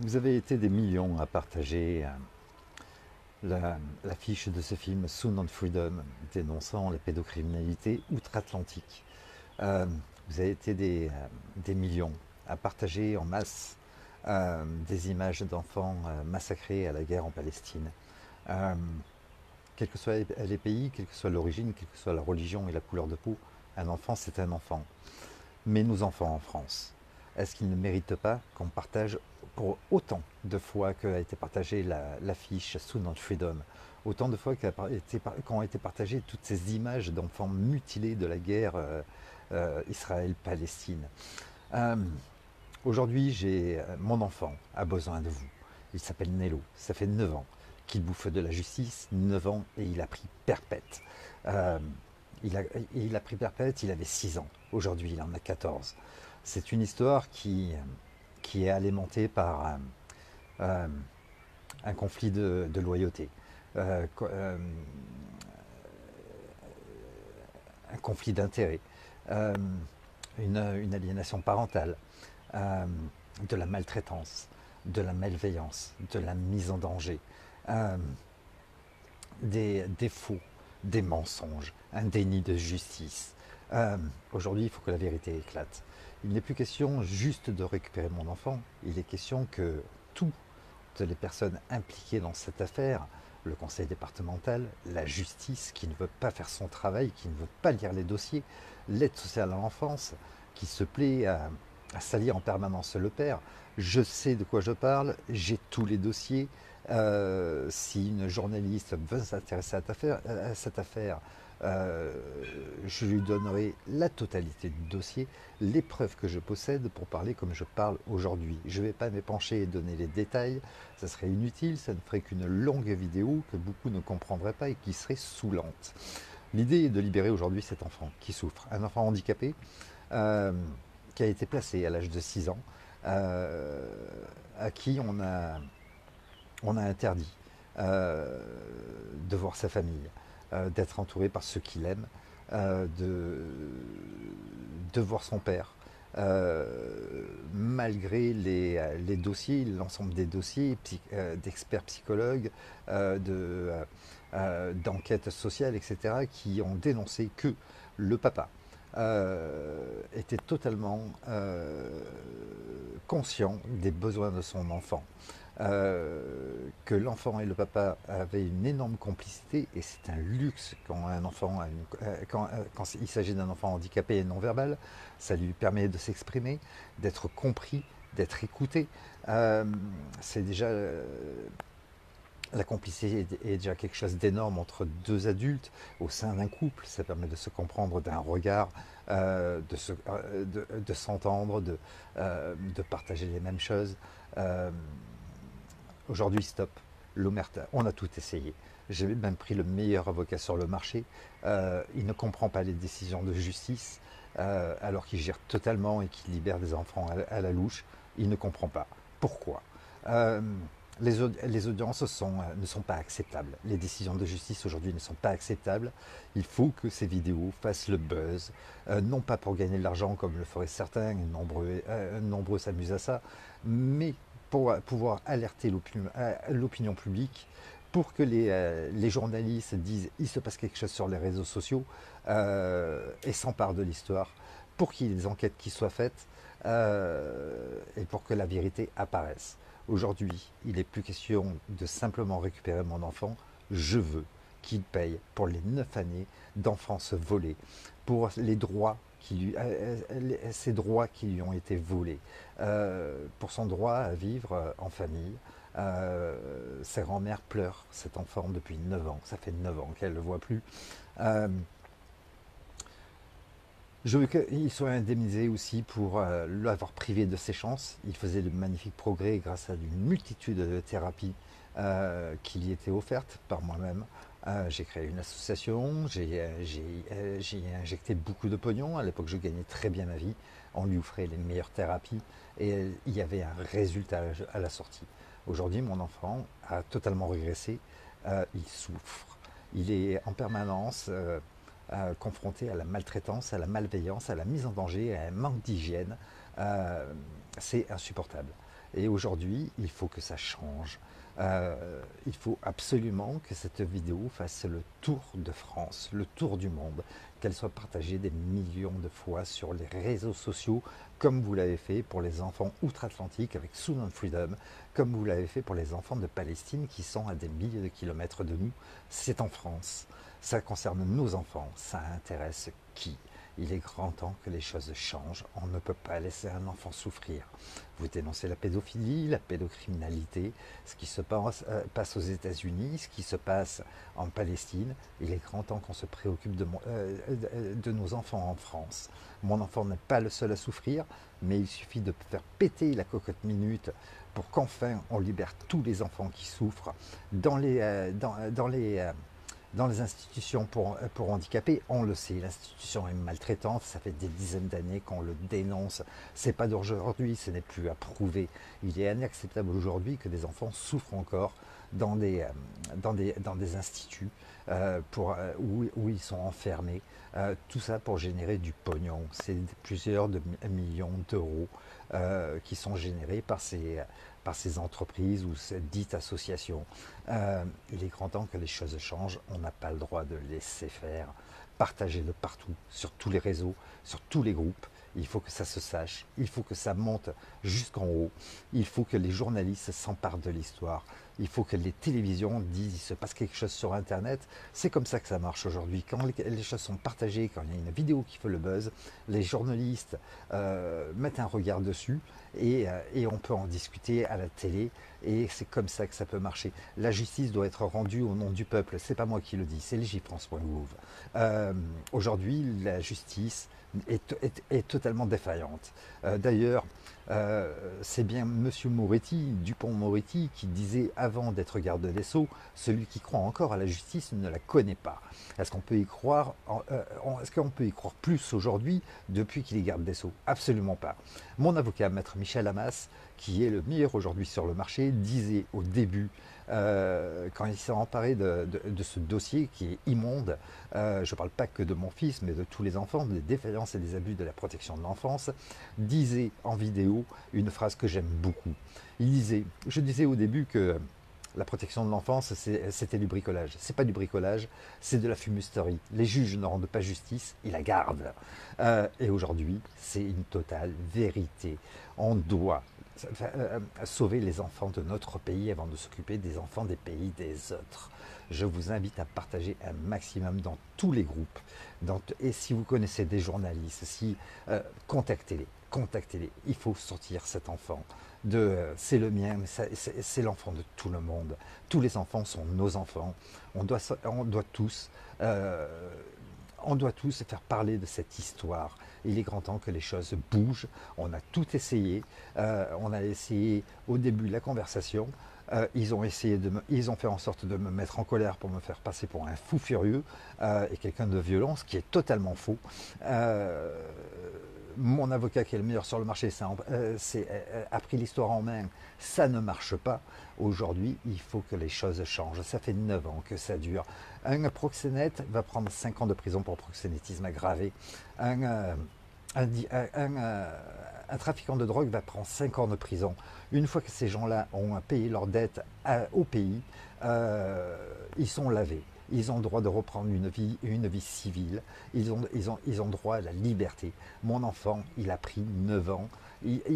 Vous avez été des millions à partager l'affiche de ce film Soon on Freedom, dénonçant la pédocriminalité outre-Atlantique. Euh, vous avez été des millions à partager en masse des images d'enfants massacrés à la guerre en Palestine. Euh, Quels que soient les pays, quelle que soit l'origine, quelle que soit la religion et la couleur de peau, un enfant c'est un enfant. Mais nos enfants en France, est-ce qu'ils ne méritent pas qu'on partage pour autant de fois qu'a été partagée l'affiche Soon on Freedom, autant de fois qu'ont été partagées toutes ces images d'enfants mutilés de la guerre Israël-Palestine. Euh, Aujourd'hui, mon enfant a besoin de vous. Il s'appelle Nello, ça fait 9 ans qu'il bouffe de la justice, 9 ans, et il a pris perpète. Euh, il a pris perpète, il avait 6 ans. Aujourd'hui, il en a 14. C'est une histoire qui est alimentée par euh, un conflit de loyauté, euh, euh, un conflit d'intérêts, euh, une aliénation parentale, euh, de la maltraitance, de la malveillance, de la mise en danger, euh, des faux, des mensonges, un déni de justice. Euh, Aujourd'hui, il faut que la vérité éclate. Il n'est plus question juste de récupérer mon enfant, il est question que toutes les personnes impliquées dans cette affaire, le conseil départemental, la justice qui ne veut pas faire son travail, qui ne veut pas lire les dossiers, l'aide sociale à l'enfance qui se plaît à salir en permanence le père. Je sais de quoi je parle, j'ai tous les dossiers. Si une journaliste veut s'intéresser à cette affaire, euh, je lui donnerai la totalité du dossier, les preuves que je possède pour parler comme je parle aujourd'hui. Je ne vais pas m'épancher et donner les détails, ça serait inutile, ça ne ferait qu'une longue vidéo que beaucoup ne comprendraient pas et qui serait saoulante. L'idée est de libérer aujourd'hui cet enfant qui souffre, un enfant handicapé euh, qui a été placé à l'âge de 6 ans, euh, à qui on a interdit euh, de voir sa famille, d'être entouré par ceux qu'il aime, de voir son père. Malgré les dossiers, l'ensemble des dossiers d'experts psychologues, d'enquêtes sociales, etc., qui ont dénoncé que le papa était totalement conscient des besoins de son enfant, que l'enfant et le papa avaient une énorme complicité, et c'est un luxe quand un enfant quand il s'agit d'un enfant handicapé et non verbal, ça lui permet de s'exprimer, d'être compris, d'être écouté. Euh, c'est déjà La complicité est déjà quelque chose d'énorme entre deux adultes au sein d'un couple. Ça permet de se comprendre d'un regard, de s'entendre, de partager les mêmes choses. Euh, Aujourd'hui, stop. L'omerta, on a tout essayé. J'ai même pris le meilleur avocat sur le marché. Il ne comprend pas les décisions de justice, alors qu'il gère totalement et qu'il libère des enfants à la louche. Il ne comprend pas. Pourquoi? Euh, les audiences ne sont pas acceptables. Les décisions de justice aujourd'hui ne sont pas acceptables. Il faut que ces vidéos fassent le buzz, non pas pour gagner de l'argent comme le feraient certains, nombreux s'amusent à ça, mais pour pouvoir alerter l'opinion publique, pour que les journalistes disent il se passe quelque chose sur les réseaux sociaux et s'emparent de l'histoire, pour qu'il y ait des enquêtes qui soient faites et pour que la vérité apparaisse. Aujourd'hui, il n'est plus question de simplement récupérer mon enfant, je veux qu'il paye pour les 9 années d'enfance volée, pour les droits ces droits qui lui ont été volés, pour son droit à vivre en famille. Sa grand-mère pleure cet enfant depuis 9 ans, ça fait 9 ans qu'elle ne le voit plus. Euh, je veux qu'il soit indemnisé aussi pour l'avoir privé de ses chances. Il faisait de magnifiques progrès grâce à une multitude de thérapies qui lui étaient offertes par moi-même. J'ai créé une association, j'ai injecté beaucoup de pognon. À l'époque, je gagnais très bien ma vie. On lui offrait les meilleures thérapies et il y avait un résultat à la sortie. Aujourd'hui, mon enfant a totalement régressé. Il souffre. Il est en permanence confronté à la maltraitance, à la malveillance, à la mise en danger, à un manque d'hygiène. C'est insupportable. Et aujourd'hui, il faut que ça change. Il faut absolument que cette vidéo fasse le tour de France, le tour du monde, qu'elle soit partagée des millions de fois sur les réseaux sociaux, comme vous l'avez fait pour les enfants outre-Atlantique avec Sound on Freedom, comme vous l'avez fait pour les enfants de Palestine qui sont à des milliers de kilomètres de nous. C'est en France. Ça concerne nos enfants. Ça intéresse qui? Il est grand temps que les choses changent. On ne peut pas laisser un enfant souffrir. Vous dénoncez la pédophilie, la pédocriminalité, ce qui se passe aux États-Unis, ce qui se passe en Palestine. Il est grand temps qu'on se préoccupe de nos enfants en France. Mon enfant n'est pas le seul à souffrir, mais il suffit de faire péter la cocotte minute pour qu'enfin on libère tous les enfants qui souffrent dans les institutions pour handicapés. On le sait, l'institution est maltraitante, ça fait des dizaines d'années qu'on le dénonce. C'est pas d'aujourd'hui, ce n'est plus à prouver. Il est inacceptable aujourd'hui que des enfants souffrent encore dans des instituts où ils sont enfermés. Tout ça pour générer du pognon. C'est plusieurs millions d'euros qui sont générés par ces entreprises ou ces dites associations. Il est grand temps que les choses changent. On n'a pas le droit de laisser faire. Partagez-le partout, sur tous les réseaux, sur tous les groupes. Il faut que ça se sache. Il faut que ça monte jusqu'en haut. Il faut que les journalistes s'emparent de l'histoire. Il faut que les télévisions disent il se passe quelque chose sur Internet. C'est comme ça que ça marche aujourd'hui. Quand les choses sont partagées, quand il y a une vidéo qui fait le buzz, les journalistes mettent un regard dessus et on peut en discuter à la télé. Et c'est comme ça que ça peut marcher. La justice doit être rendue au nom du peuple. C'est pas moi qui le dis, c'est legifrance.gouv. Aujourd'hui, la justice est totalement défaillante. D'ailleurs, c'est bien Monsieur Moretti, Dupond-Moretti, qui disait avant d'être garde des Sceaux, celui qui croit encore à la justice ne la connaît pas. Est-ce qu'on peut y croire est-ce qu'on peut y croire plus aujourd'hui depuis qu'il est garde des Sceaux? Absolument pas. Mon avocat, maître Michel Hamas, qui est le meilleur aujourd'hui sur le marché, disait au début, quand il s'est emparé de ce dossier qui est immonde, je ne parle pas que de mon fils, mais de tous les enfants, des défaillances et des abus de la protection de l'enfance, disait en vidéo une phrase que j'aime beaucoup. Je disais au début que la protection de l'enfance, c'était du bricolage. C'est pas du bricolage, c'est de la fumisterie. Les juges ne rendent pas justice, ils la gardent. Et aujourd'hui, c'est une totale vérité. On doit sauver les enfants de notre pays avant de s'occuper des enfants des pays des autres. Je vous invite à partager un maximum dans tous les groupes. Et si vous connaissez des journalistes, contactez-les. Contactez-les. Il faut sortir cet enfant. C'est le mien, mais c'est l'enfant de tout le monde. Tous les enfants sont nos enfants. On doit tous faire parler de cette histoire. Il est grand temps que les choses bougent. On a tout essayé. On a essayé au début la conversation. Ils ont fait en sorte de me mettre en colère pour me faire passer pour un fou furieux et quelqu'un de violent, ce qui est totalement faux. Mon avocat qui est le meilleur sur le marché a pris l'histoire en main, ça ne marche pas. Aujourd'hui, il faut que les choses changent. Ça fait 9 ans que ça dure. Un proxénète va prendre 5 ans de prison pour proxénétisme aggravé. Un trafiquant de drogue va prendre 5 ans de prison. Une fois que ces gens-là ont payé leurs dettes au pays, ils sont lavés. Ils ont le droit de reprendre une vie civile. Ils ont droit à la liberté. Mon enfant, il a pris 9 ans.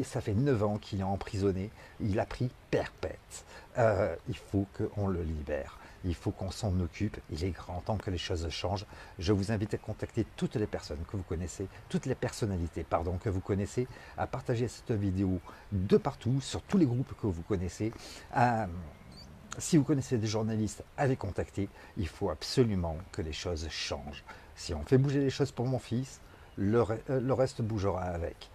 Ça fait 9 ans qu'il est emprisonné. Il a pris perpète. Il faut qu'on le libère. Il faut qu'on s'en occupe. Il est grand temps que les choses changent. Je vous invite à contacter toutes les personnes que vous connaissez, toutes les personnalités, pardon, que vous connaissez, à partager cette vidéo de partout, sur tous les groupes que vous connaissez. Si vous connaissez des journalistes, allez contacter. Il faut absolument que les choses changent. Si on fait bouger les choses pour mon fils, le reste bougera avec.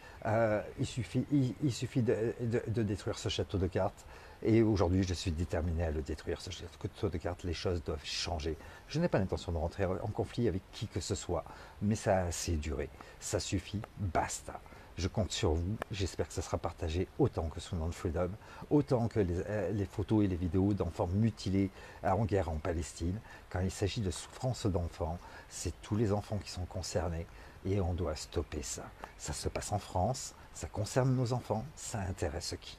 Il suffit de détruire ce château de cartes. Et aujourd'hui, je suis déterminé à le détruire, ce château de cartes. Les choses doivent changer. Je n'ai pas l'intention de rentrer en conflit avec qui que ce soit. Mais ça a assez duré. Ça suffit, basta. Je compte sur vous, j'espère que ça sera partagé autant que Sound on Freedom, autant que les photos et les vidéos d'enfants mutilés en guerre en Palestine. Quand il s'agit de souffrance d'enfants, c'est tous les enfants qui sont concernés et on doit stopper ça. Ça se passe en France, ça concerne nos enfants, ça intéresse qui?